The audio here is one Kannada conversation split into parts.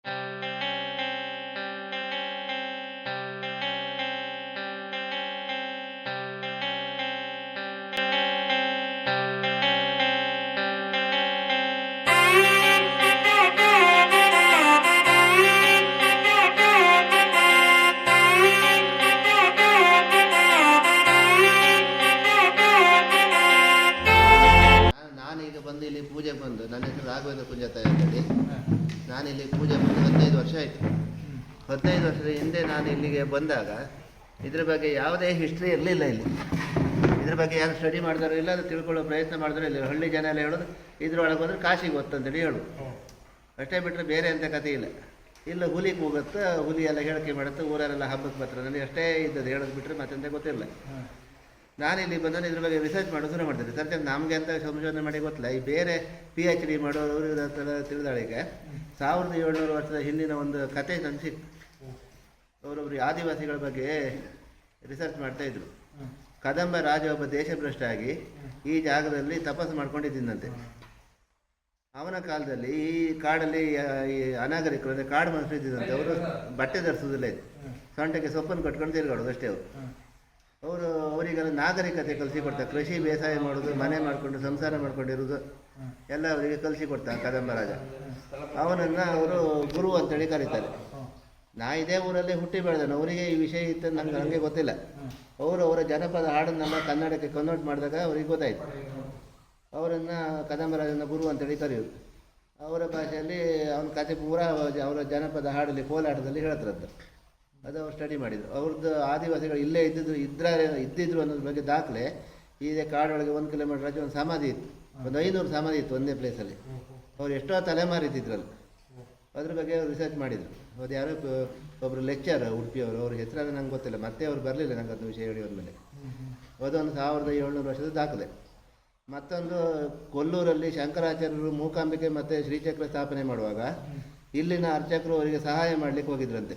ನಾನೀಗ ಬಂದು ಇಲ್ಲಿ ಪೂಜೆ ಬಂದು, ನನ್ನ ಹೆಸರು ರಾಘವೇಂದ್ರ ಪುಂಜಾತಾಯಿ ಅಂತೇಳಿ. ನಾನಿಲ್ಲಿ ಪೂಜೆ ಬಂದು 15 ವರ್ಷ ಆಯಿತು. 15 ವರ್ಷದ ಹಿಂದೆ ನಾನು ಇಲ್ಲಿಗೆ ಬಂದಾಗ ಇದ್ರ ಬಗ್ಗೆ ಯಾವುದೇ ಹಿಸ್ಟ್ರಿ ಇರಲಿಲ್ಲ. ಇಲ್ಲಿ ಇದ್ರ ಬಗ್ಗೆ ಯಾರು ಸ್ಟಡಿ ಮಾಡಿದಾರೋ ಇಲ್ಲ, ಅದು ತಿಳ್ಕೊಳ್ಳೋ ಪ್ರಯತ್ನ ಮಾಡಿದ್ರೆ ಇಲ್ಲ. ಹಳ್ಳಿ ಜನ ಎಲ್ಲ ಹೇಳೋದು ಇದ್ರೊಳಗೆ ಬಂದರೆ ಕಾಶಿಗೆ ಗೊತ್ತಂತೇಳಿ ಹೇಳೋದು ಅಷ್ಟೇ, ಬಿಟ್ಟರೆ ಬೇರೆ ಅಂತ ಕಥೆ ಇಲ್ಲ. ಇಲ್ಲ ಹುಲಿ ಕೂಗುತ್ತೆ, ಹುಲಿ ಎಲ್ಲ ಹೇಳಿಕೆ ಮಾಡುತ್ತೆ, ಊರಲ್ಲೆಲ್ಲ ಹಬ್ಬಕ್ಕೆ ಬರ್ತಾರೆ, ನನಗೆ ಅಷ್ಟೇ ಇದ್ದದ್ದು ಹೇಳೋದು, ಬಿಟ್ಟರೆ ಮತ್ತೆಂತ ಗೊತ್ತಿಲ್ಲ. ನಾನಿಲ್ಲಿ ಬಂದರೆ ಇದ್ರ ಬಗ್ಗೆ ರಿಸರ್ಚ್ ಮಾಡೋದು ಶುರು ಮಾಡ್ತೀನಿ. ರಿಸರ್ಚ್ ನಮಗೆ ಅಂತ ಸಂಶೋಧನೆ ಮಾಡಿ ಗೊತ್ತಿಲ್ಲ. ಈ ಬೇರೆ PhD ಮಾಡೋರು ತಿಳಿದಾಳಿಗೆ 1700 ವರ್ಷದ ಹಿಂದಿನ ಒಂದು ಕತೆ ತಂದು ಸಿಕ್ತು. ಅವರೊಬ್ಬರು ಆದಿವಾಸಿಗಳ ಬಗ್ಗೆ ರಿಸರ್ಚ್ ಮಾಡ್ತಾಯಿದ್ರು. ಕದಂಬ ರಾಜ ಒಬ್ಬ ದೇಶಭ್ರಷ್ಟ ಆಗಿ ಈ ಜಾಗದಲ್ಲಿ ತಪಸ್ಸು ಮಾಡ್ಕೊಂಡಿದ್ದಂತೆ. ಅವನ ಕಾಲದಲ್ಲಿ ಈ ಕಾಡಲ್ಲಿ ಈ ಅನಾಗರಿಕರು ಅಂದರೆ ಕಾಡು ಮನುಷ್ಯರು ಇದ್ದಿದ್ದಂತೆ. ಅವರು ಬಟ್ಟೆ ಧರಿಸೋದಿಲ್ಲ, ಇದು ಸೊಂಟಕ್ಕೆ ಸೊಪ್ಪನ್ನು ಕಟ್ಕೊಂಡು ತಿರುಗಾಡೋದು ಅಷ್ಟೇ. ಅವರು ಅವರಿಗೆಲ್ಲ ನಾಗರಿಕತೆ ಕಲಿಸಿಕೊಡ್ತಾರೆ. ಕೃಷಿ ಬೇಸಾಯ ಮಾಡೋದು, ಮನೆ ಮಾಡಿಕೊಂಡು ಸಂಸಾರ ಮಾಡ್ಕೊಂಡಿರೋದು ಎಲ್ಲ ಅವರಿಗೆ ಕಲಿಸಿಕೊಡ್ತಾರೆ ಕದಂಬ ರಾಜ. ಅವನನ್ನು ಅವರು ಗುರು ಅಂತೇಳಿ ಕರೀತಾರೆ. ನಾ ಇದೇ ಊರಲ್ಲೇ ಹುಟ್ಟಿ ಬೆಳೆದನು, ಅವರಿಗೆ ಈ ವಿಷಯ ಇತ್ತು, ನನಗೆ ಗೊತ್ತಿಲ್ಲ. ಅವರು ಅವರ ಜನಪದ ಹಾಡನ್ನೆಲ್ಲ ಕನ್ನಡಕ್ಕೆ ಕನ್ವರ್ಟ್ ಮಾಡಿದಾಗ ಅವ್ರಿಗೆ ಗೊತ್ತಾಯಿತು. ಅವರನ್ನು ಕದಂಬರಾಜನ ಗುರು ಅಂತೇಳಿ ಕರೆಯೋದು. ಅವರ ಭಾಷೆಯಲ್ಲಿ ಅವನ ಕತೆ ಪೂರ ಅವರ ಜನಪದ ಹಾಡಲ್ಲಿ ಕೋಲಾಟದಲ್ಲಿ ಹೇಳ್ತಾರದ್ದು. ಅದು ಅವ್ರು ಸ್ಟಡಿ ಮಾಡಿದರು. ಅವ್ರದ್ದು ಆದಿವಾಸಿಗಳು ಇಲ್ಲೇ ಇದ್ದಿದ್ರು ಅನ್ನೋದ್ರ ಬಗ್ಗೆ ದಾಖಲೆ ಇದೇ ಕಾಡೊಳಗೆ 1 ಕಿಲೋಮೀಟರ್ ಆಚೆ ಒಂದು ಸಮಾಧಿ ಇತ್ತು. ಒಂದು 500 ಸಮಾಧಿ ಇತ್ತು ಒಂದೇ ಪ್ಲೇಸಲ್ಲಿ. ಅವ್ರು ಎಷ್ಟೋ ತಲೆಮಾರು ಇದ್ದಿದ್ರಲ್ಲಿ. ಅದ್ರ ಬಗ್ಗೆ ಅವ್ರು ರಿಸರ್ಚ್ ಮಾಡಿದರು. ಅದು ಯಾರೋ ಒಬ್ಬರು ಲೆಕ್ಚರ್ ಉಡುಪಿಯವರು, ಅವ್ರ ಹೆಸರಾಗ ನಂಗೆ ಗೊತ್ತಿಲ್ಲ, ಮತ್ತೆ ಅವ್ರು ಬರಲಿಲ್ಲ ನಂಗೆ ಅದು ವಿಷಯ ಹೇಳಿ ಮೇಲೆ. ಅದೊಂದು 1700 ವರ್ಷದ ದಾಖಲೆ. ಮತ್ತೊಂದು ಕೊಲ್ಲೂರಲ್ಲಿ ಶಂಕರಾಚಾರ್ಯರು ಮೂಕಾಂಬಿಕೆ ಮತ್ತು ಶ್ರೀಚಕ್ರ ಸ್ಥಾಪನೆ ಮಾಡುವಾಗ ಇಲ್ಲಿನ ಅರ್ಚಕರು ಅವರಿಗೆ ಸಹಾಯ ಮಾಡಲಿಕ್ಕೆ ಹೋಗಿದ್ರಂತೆ.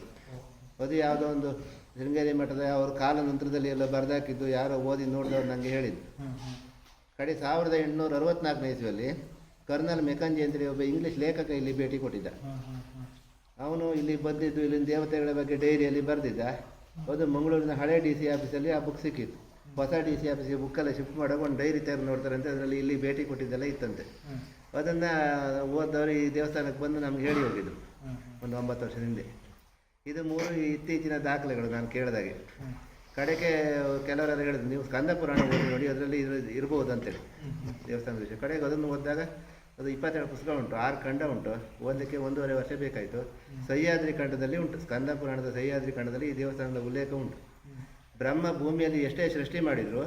ಅದು ಯಾವುದೋ ಒಂದು ಶೃಂಗೇರಿ ಮಠದ ಅವ್ರ ಕಾಲ ನಂತರದಲ್ಲಿ ಎಲ್ಲ ಬರೆದಾಕಿದ್ದು ಯಾರೋ ಓದಿ ನೋಡಿದವ್ರು ನನಗೆ ಹೇಳಿದ್ದು. ಕಡೆ 1864 ಇಸ್ವಿಯಲ್ಲಿ ಕರ್ನಲ್ ಮೆಕಂಜಿ ಅಂತೇಳಿ ಒಬ್ಬ ಇಂಗ್ಲೀಷ್ ಲೇಖಕ ಇಲ್ಲಿ ಭೇಟಿ ಕೊಟ್ಟಿದ್ದ. ಅವನು ಇಲ್ಲಿ ಬಂದಿದ್ದು ಇಲ್ಲಿನ ದೇವತೆಗಳ ಬಗ್ಗೆ ಡೈರಿಯಲ್ಲಿ ಬರೆದಿದ್ದ. ಅದು ಮಂಗಳೂರಿನ ಹಳೆ DC ಆಫೀಸಲ್ಲಿ ಆ ಬುಕ್ ಸಿಕ್ಕಿತ್ತು. ಹೊಸ DC ಆಫೀಸಿಗೆ ಬುಕ್ಕೆಲ್ಲ ಶಿಫ್ಟ್ ಮಾಡೋಕೆ ಒಂದು ಡೈರಿ ತೆಗೆದು ನೋಡ್ತಾರಂತೆ. ಅದರಲ್ಲಿ ಇಲ್ಲಿ ಭೇಟಿ ಕೊಟ್ಟಿದ್ದೆಲ್ಲ ಇತ್ತಂತೆ. ಅದನ್ನು ಓದವರು ಈ ದೇವಸ್ಥಾನಕ್ಕೆ ಬಂದು ನಮ್ಗೆ ಹೇಳಿ ಹೋಗಿದ್ರು ಒಂದು 9 ವರ್ಷದ ಹಿಂದೆ. ಇದು 3 ಇತ್ತೀಚಿನ ದಾಖಲೆಗಳು ನಾನು ಕೇಳಿದಾಗೆ. ಕಡೆಗೆ ಕೆಲವರೆಲ್ಲ ಹೇಳಿದ್ರು, ನೀವು ಸ್ಕಂದ ಪುರಾಣ ಓದಿ ನೋಡಿ, ಅದರಲ್ಲಿ ಇರ್ಬೋದು ಅಂತೇಳಿ ದೇವಸ್ಥಾನದ ವಿಷಯ. ಕಡೆಗೆ ಅದನ್ನು ಓದಿದಾಗ ಅದು 22 ಪುಸ್ತಕ ಉಂಟು, 6 ಖಂಡ ಉಂಟು. ಓದಲಿಕ್ಕೆ 1.5 ವರ್ಷ ಬೇಕಾಯಿತು. ಸಹ್ಯಾದ್ರಿ ಖಂಡದಲ್ಲಿ ಉಂಟು, ಸ್ಕಂದ ಪುರಾಣದ ಸಹ್ಯಾದ್ರಿ ಖಂಡದಲ್ಲಿ ಈ ದೇವಸ್ಥಾನದ ಉಲ್ಲೇಖ ಉಂಟು. ಬ್ರಹ್ಮ ಭೂಮಿಯಲ್ಲಿ ಎಷ್ಟೇ ಸೃಷ್ಟಿ ಮಾಡಿದ್ರು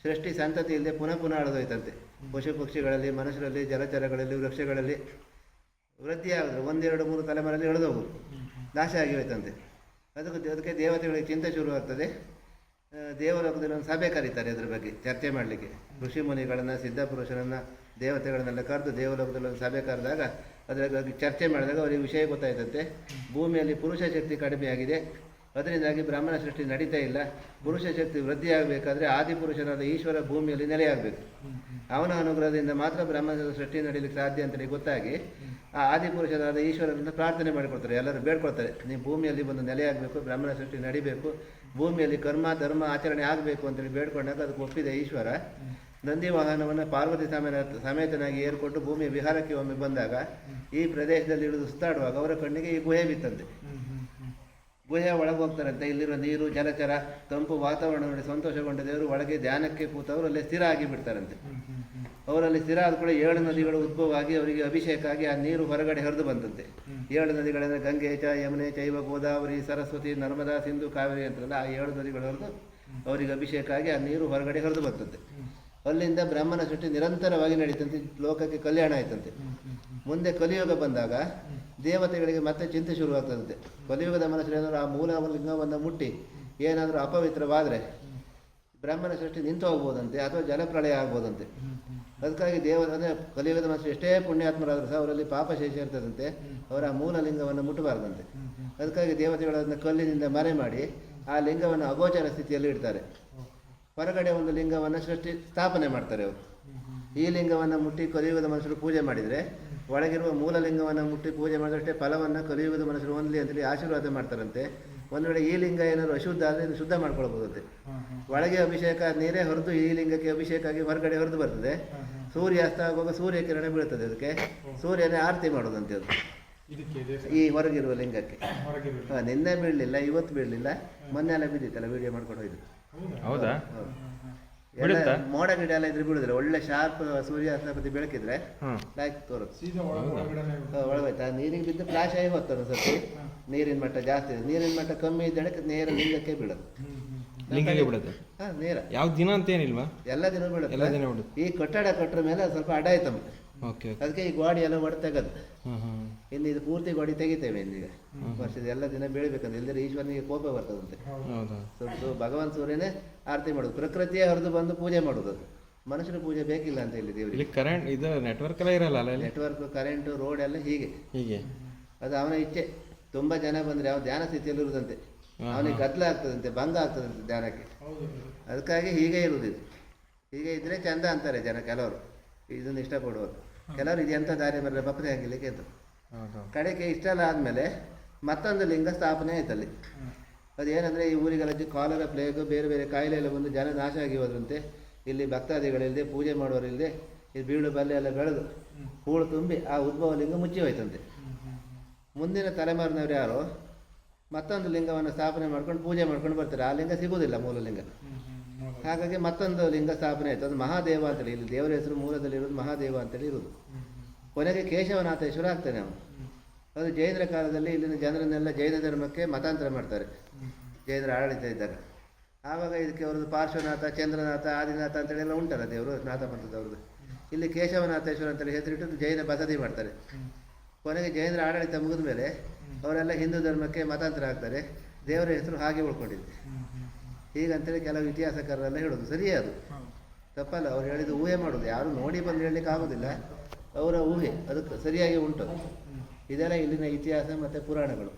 ಸೃಷ್ಟಿ ಸಂತತಿ ಇಲ್ಲದೆ ಪುನಃ ಅಳದೋಯ್ತಂತೆ. ಪಶು ಪಕ್ಷಿಗಳಲ್ಲಿ, ಮನುಷ್ಯರಲ್ಲಿ, ಜಲಚರಗಳಲ್ಲಿ, ವೃಕ್ಷಗಳಲ್ಲಿ ವೃದ್ಧಿ ಆಗಿದ್ರು 1, 2, 3 ತಲೆಮಾರಲ್ಲಿ ಎಳೆದೋಗುದು, ನಾಶ ಆಗಿ ಹೋಯ್ತಂತೆ. ಅದಕ್ಕೆ ದೇವತೆಗಳಿಗೆ ಚಿಂತೆ ಶುರುವಾಗ್ತದೆ. ದೇವಲೋಕದಲ್ಲಿ ಒಂದು ಸಭೆ ಕರೀತಾರೆ ಅದ್ರ ಬಗ್ಗೆ ಚರ್ಚೆ ಮಾಡಲಿಕ್ಕೆ. ಋಷಿ ಮುನಿಗಳನ್ನು, ಸಿದ್ಧ ಪುರುಷರನ್ನು, ದೇವತೆಗಳನ್ನೆಲ್ಲ ಕರೆದು ದೇವಲೋಕದಲ್ಲಿ ಒಂದು ಸಭೆ ಕರೆದಾಗ ಅದರ ಬಗ್ಗೆ ಚರ್ಚೆ ಮಾಡಿದಾಗ ಅವರಿಗೆ ವಿಷಯ ಗೊತ್ತಾಯ್ತಂತೆ. ಭೂಮಿಯಲ್ಲಿ ಪುರುಷ ಶಕ್ತಿ ಕಡಿಮೆಯಾಗಿದೆ, ಅದರಿಂದಾಗಿ ಬ್ರಾಹ್ಮಣ ಸೃಷ್ಟಿ ನಡೀತಾ ಇಲ್ಲ. ಪುರುಷ ಶಕ್ತಿ ವೃದ್ಧಿ ಆಗಬೇಕಾದ್ರೆ ಆದಿಪುರುಷನಾದ ಈಶ್ವರ ಭೂಮಿಯಲ್ಲಿ ನೆಲೆಯಾಗಬೇಕು. ಅವನ ಅನುಗ್ರಹದಿಂದ ಮಾತ್ರ ಬ್ರಾಹ್ಮಣ ಸೃಷ್ಟಿ ನಡೀಲಿಕ್ಕೆ ಸಾಧ್ಯ ಅಂತೇಳಿ ಗೊತ್ತಾಗಿ ಆ ಆದಿಪುರುಷನಾದ ಈಶ್ವರನನ್ನು ಪ್ರಾರ್ಥನೆ ಮಾಡಿಕೊಡ್ತಾರೆ. ಎಲ್ಲರೂ ಬೇಡ್ಕೊಳ್ತಾರೆ, ನೀವು ಭೂಮಿಯಲ್ಲಿ ಬಂದು ನೆಲೆಯಾಗಬೇಕು, ಬ್ರಾಹ್ಮಣ ಸೃಷ್ಟಿ ನಡಿಬೇಕು, ಭೂಮಿಯಲ್ಲಿ ಕರ್ಮ ಧರ್ಮ ಆಚರಣೆ ಆಗಬೇಕು ಅಂತೇಳಿ ಬೇಡ್ಕೊಂಡಾಗ ಅದಕ್ಕೆ ಒಪ್ಪಿದೆ ಈಶ್ವರ. ನಂದಿ ವಾಹನವನ್ನು ಪಾರ್ವತಿ ಸಮೇತನಾಗಿ ಏರ್ಕೊಟ್ಟು ಭೂಮಿಯ ವಿಹಾರಕ್ಕೆ ಒಮ್ಮೆ ಬಂದಾಗ ಈ ಪ್ರದೇಶದಲ್ಲಿ ಇಳಿದು ಸುತ್ತಾಡುವಾಗ ಅವರ ಕಣ್ಣಿಗೆ ಈ ಗುಹೆ ಬಿತ್ತಂತೆ. ಗುಹೆಯ ಒಳಗೆ ಹೋಗ್ತಾರಂತೆ. ಇಲ್ಲಿರೋ ನೀರು, ಜಲಚರ, ತಂಪು ವಾತಾವರಣ ನೋಡಿ ಸಂತೋಷಗೊಂಡ ದೇವರು ಒಳಗೆ ಧ್ಯಾನಕ್ಕೆ ಕೂತವರು ಅಲ್ಲೇ ಸ್ಥಿರ ಆಗಿ ಬಿಡ್ತಾರಂತೆ. ಅವರಲ್ಲಿ ಸ್ಥಿರ ಆದ ಕೂಡ 7 ನದಿಗಳು ಉದ್ಭವ ಆಗಿ ಅವರಿಗೆ ಅಭಿಷೇಕ ಆಗಿ ಆ ನೀರು ಹೊರಗಡೆ ಹರಿದು ಬಂತಂತೆ. 7 ನದಿಗಳೆಂದರೆ ಗಂಗೆ, ಯಮುನೆ, ಚೈವ, ಗೋದಾವರಿ, ಸರಸ್ವತಿ, ನರ್ಮದಾ, ಸಿಂಧು, ಕಾವೇರಿ ಅಂತಲ್ಲ, ಆ 7 ನದಿಗಳು ಹರಿದು ಅವರಿಗೆ ಅಭಿಷೇಕ ಆಗಿ ಆ ನೀರು ಹೊರಗಡೆ ಹರಿದು ಬರ್ತಂತೆ. ಅಲ್ಲಿಂದ ಬ್ರಹ್ಮನ ಸೃಷ್ಟಿ ನಿರಂತರವಾಗಿ ನಡೀತಂತೆ. ಲೋಕಕ್ಕೆ ಕಲ್ಯಾಣ ಆಯ್ತಂತೆ. ಮುಂದೆ ಕಲಿಯುಗ ಬಂದಾಗ ದೇವತೆಗಳಿಗೆ ಮತ್ತೆ ಚಿಂತೆ ಶುರುವಾಗ್ತದಂತೆ. ಕಲಿಯುಗದ ಮನಸ್ಸಲ್ಲಿ ಏನಾದರೂ ಆ ಮೂಲ ಲಿಂಗವನ್ನು ಮುಟ್ಟಿ ಏನಾದರೂ ಅಪವಿತ್ರವಾದರೆ ಬ್ರಹ್ಮನ ಸೃಷ್ಟಿ ನಿಂತು ಹೋಗ್ಬೋದಂತೆ, ಅಥವಾ ಜಲಪ್ರಳಯ ಆಗ್ಬೋದಂತೆ. ಅದಕ್ಕಾಗಿ ಅಂದರೆ ಕಲಿಯುಗದ ಮನಸ್ಸು ಎಷ್ಟೇ ಪುಣ್ಯಾತ್ಮರಾದರೂ ಸಹ ಅವರಲ್ಲಿ ಪಾಪ ಶೇಷ ಇರ್ತದಂತೆ. ಅವರ ಮೂಲ ಲಿಂಗವನ್ನು ಮುಟ್ಟಬಾರ್ದಂತೆ. ಅದಕ್ಕಾಗಿ ದೇವತೆಗಳನ್ನು ಕಲ್ಲಿನಿಂದ ಮರೆ ಮಾಡಿ ಆ ಲಿಂಗವನ್ನು ಅಗೋಚರ ಸ್ಥಿತಿಯಲ್ಲಿ ಇಡ್ತಾರೆ. ಹೊರಗಡೆ ಒಂದು ಲಿಂಗವನ್ನು ಸ್ಥಾಪನೆ ಮಾಡ್ತಾರೆ ಅವರು. ಈ ಲಿಂಗವನ್ನು ಮುಟ್ಟಿ ಕಲಿಯುಗದ ಮನುಷ್ಯರು ಪೂಜೆ ಮಾಡಿದರೆ ಒಳಗಿರುವ ಮೂಲಲಿಂಗವನ್ನು ಮುಟ್ಟಿ ಪೂಜೆ ಮಾಡಿದಷ್ಟೇ ಫಲವನ್ನು ಕಲಿಯುವುದು ಮನಸ್ಸು ಹೊಂದಲಿ ಅಂತೇಳಿ ಆಶೀರ್ವಾದ ಮಾಡ್ತಾರಂತೆ. ಒಂದು ವೇಳೆ ಈ ಲಿಂಗ ಏನಾದ್ರು ಅಶುದ್ಧ ಆದರೆ ಇದು ಶುದ್ಧ ಮಾಡ್ಕೊಳ್ಬೋದಂತೆ. ಒಳಗೆ ಅಭಿಷೇಕ ನೀರೇ ಹೊರತು ಈ ಲಿಂಗಕ್ಕೆ ಅಭಿಷೇಕ ಆಗಿ ಹೊರಗಡೆ ಹೊರದು ಬರ್ತದೆ. ಸೂರ್ಯಾಸ್ತ ಆಗುವಾಗ ಸೂರ್ಯ ಕಿರಣ ಬೀಳ್ತದೆ, ಅದಕ್ಕೆ ಸೂರ್ಯನೇ ಆರತಿ ಮಾಡೋದಂತೆ ಅದು ಈ ಹೊರಗಿರುವ ಲಿಂಗಕ್ಕೆ. ನಿನ್ನೆ ಬೀಳಲಿಲ್ಲ, ಇವತ್ತು ಬೀಳಲಿಲ್ಲ, ಮೊನ್ನೆ ಎಲ್ಲ ಬಿದ್ದಿತ್ತಲ್ಲ, ವಿಡಿಯೋ ಮಾಡ್ಕೊಂಡು ಹೋಯ್ತು. ಹೌದಾ? ಎಲ್ಲ ಮೋಡ ಗಿಡ ಎಲ್ಲ ಇದ್ರೆ ಬೀಳುದಿಲ್ಲ, ಒಳ್ಳೆ ಶಾರ್ಪ್ ಸೂರ್ಯಾಸ್ತ ಬದಿ ಬೆಳಕಿದ್ರೆ ಲೈಕ್ ತೋರುತ್ತೆ. ಒಳಗೋಯ್ತಾ ನೀರಿಗೆ ಬಿದ್ದು ಫ್ಲಾಶ್ ಆಗಿ ಹೋಗ್ತಾನೆ ಸರ್ತಿ. ನೀರಿನ ಮಟ್ಟ ಜಾಸ್ತಿ ಇದೆ, ನೀರಿನ ಮಟ್ಟ ಕಮ್ಮಿ ಇದ್ದರೆ ನೇರ ಲಿಂಗಕ್ಕೆ ಬೀಳೋದು. ಲಿಂಗಕ್ಕೆ ಬಿಡುತ್ತೆ ನೇರ. ಯಾವ ದಿನ ಅಂತ ಏನಿಲ್ವಾ? ಎಲ್ಲ ದಿನ ಬೀಳುತ್ತೆ. ಎಲ್ಲ ದಿನ ಬಿಡುತ್ತೆ. ಈ ಕಟ್ಟಡ ಕಟ್ಟರ ಮೇಲೆ ಸ್ವಲ್ಪ ಅಡ ಆಯ್ತಮ್ಮ, ಅದಕ್ಕೆ ಈ ಗೋಡಿ ಎಲ್ಲ ಒಡೆ ತೆಗದು ಇನ್ನು ಇದು ಪೂರ್ತಿ ಗೋಡಿ ತೆಗಿತೇವೆ ಇನ್ನೀಗ. ವರ್ಷದ ಎಲ್ಲ ದಿನ ಬೆಳಿಬೇಕಂದ್ರೆ, ಇಲ್ಲದ್ರೆ ಈಶ್ವರನಿಗೆ ಕೋಪ ಬರ್ತದಂತೆ. ಸ್ವಲ್ಪ ಭಗವಾನ್ ಸೂರ್ಯನೇ ಆರತಿ ಮಾಡೋದು, ಪ್ರಕೃತಿಯೇ ಹೊರದು ಬಂದು ಪೂಜೆ ಮಾಡೋದು. ಮನುಷ್ಯನ ಪೂಜೆ ಬೇಕಿಲ್ಲ ಅಂತ ಇಲ್ಲಿ ದೇವರಿಗೆ. ಕರೆಂಟ್ ಇದು ನೆಟ್ವರ್ಕ್ ಎಲ್ಲ ಇರಲ್ಲ, ನೆಟ್ವರ್ಕ್, ಕರೆಂಟು, ರೋಡ್ ಎಲ್ಲ ಹೀಗೆ ಅದು ಅವನ ಇಚ್ಛೆ. ತುಂಬಾ ಜನ ಬಂದ್ರೆ ಯಾವ ಧ್ಯಾನ ಸ್ಥಿತಿಯಲ್ಲಿ ಇರುದಂತೆ, ಅವನಿಗೆ ಗದ್ದಲ ಆಗ್ತದಂತೆ, ಭಂಗ ಆಗ್ತದಂತೆ ಧ್ಯಾನಕ್ಕೆ. ಅದಕ್ಕಾಗಿ ಹೀಗೆ ಇರುವುದಿದು. ಹೀಗೆ ಇದ್ರೆ ಚಂದ ಅಂತಾರೆ ಜನ. ಕೆಲವರು ಇದನ್ನು ಇಷ್ಟಪಡುವರು, ಕೆಲವರು ಇದು ಎಂಥ ದಾರಿ ಬರಲಿ ಬಪ್ಪದೆ ಹಾಕಿಲಿಕ್ಕೆ ಅಂತ. ಕಡೆಗೆ ಇಷ್ಟೆಲ್ಲ ಆದಮೇಲೆ ಮತ್ತೊಂದು ಲಿಂಗ ಸ್ಥಾಪನೆ ಆಯ್ತಲ್ಲಿ. ಅದೇನಂದರೆ ಈ ಊರಿಗೆಲ್ಲ ಕಾಲರ, ಪ್ಲೇಗು, ಬೇರೆ ಬೇರೆ ಕಾಯಿಲೆ ಎಲ್ಲ ಬಂದು ಜನ ನಾಶ ಆಗಿ ಹೋದ್ರಂತೆ. ಇಲ್ಲಿ ಭಕ್ತಾದಿಗಳಿಲ್ಲದೆ, ಪೂಜೆ ಮಾಡೋರಿಲ್ಲದೆ, ಈ ಬೀಳು ಬಲ್ಲೆ ಎಲ್ಲ ಬೆಳೆದು ಹೂಳು ತುಂಬಿ ಆ ಉದ್ಭವ ಲಿಂಗ ಮುಚ್ಚಿ ಹೋಯ್ತಂತೆ. ಮುಂದಿನ ತಲೆಮಾರಿನವ್ರು ಯಾರು ಮತ್ತೊಂದು ಲಿಂಗವನ್ನು ಸ್ಥಾಪನೆ ಮಾಡ್ಕೊಂಡು ಪೂಜೆ ಮಾಡ್ಕೊಂಡು ಬರ್ತಾರೆ. ಆ ಲಿಂಗ ಸಿಗುವುದಿಲ್ಲ ಮೂಲ ಲಿಂಗ. ಹಾಗಾಗಿ ಮತ್ತೊಂದು ಲಿಂಗ ಸ್ಥಾಪನೆ ಆಯಿತು, ಅದು ಮಹಾದೇವ ಅಂತೇಳಿ. ಇಲ್ಲಿ ದೇವರ ಹೆಸರು ಮೂಲದಲ್ಲಿರೋದು ಮಹಾದೇವ ಅಂತೇಳಿ ಇರೋದು. ಕೊನೆಗೆ ಕೇಶವನಾಥೇಶ್ವರ ಆಗ್ತಾನೆ ಅವನು. ಅದು ಜೈನರ ಕಾಲದಲ್ಲಿ ಇಲ್ಲಿನ ಜನರನ್ನೆಲ್ಲ ಜೈನ ಧರ್ಮಕ್ಕೆ ಮತಾಂತರ ಮಾಡ್ತಾರೆ, ಜೈನರ ಆಡಳಿತ ಇದ್ದಾಗ. ಆವಾಗ ಇದಕ್ಕೆ ಅವ್ರದ್ದು ಪಾರ್ಶ್ವನಾಥ, ಚಂದ್ರನಾಥ, ಆದಿನಾಥ ಅಂತೇಳಿ ಎಲ್ಲ ಉಂಟಲ್ಲ ದೇವರು, ನಾಥ ಪಂಥದವ್ರದ್ದು. ಇಲ್ಲಿ ಕೇಶವನಾಥೇಶ್ವರ ಅಂತೇಳಿ ಹೆಸರಿಟ್ಟು ಜೈನ ಬಸದಿ ಮಾಡ್ತಾರೆ. ಕೊನೆಗೆ ಜೈನರ ಆಡಳಿತ ಮುಗಿದ ಮೇಲೆ ಅವರೆಲ್ಲ ಹಿಂದೂ ಧರ್ಮಕ್ಕೆ ಮತಾಂತರ ಆಗ್ತಾರೆ. ದೇವರ ಹೆಸರು ಹಾಗೆ ಉಳ್ಕೊಂಡಿದೆ ಹೀಗಂತೇಳಿ ಕೆಲವು ಇತಿಹಾಸಕಾರರೆಲ್ಲ ಹೇಳೋದು. ಸರಿಯೇ, ಅದು ತಪ್ಪಲ್ಲ. ಅವ್ರು ಹೇಳಿದ್ದು ಊಹೆ ಮಾಡೋದು, ಯಾರು ನೋಡಿ ಬಂದು ಹೇಳಲಿಕ್ಕೆ ಆಗೋದಿಲ್ಲ, ಅವರ ಊಹೆ ಅದಕ್ಕೆ ಸರಿಯಾಗಿ ಉಂಟು. ಇದೆಲ್ಲ ಇಲ್ಲಿನ ಇತಿಹಾಸ ಮತ್ತು ಪುರಾಣಗಳು.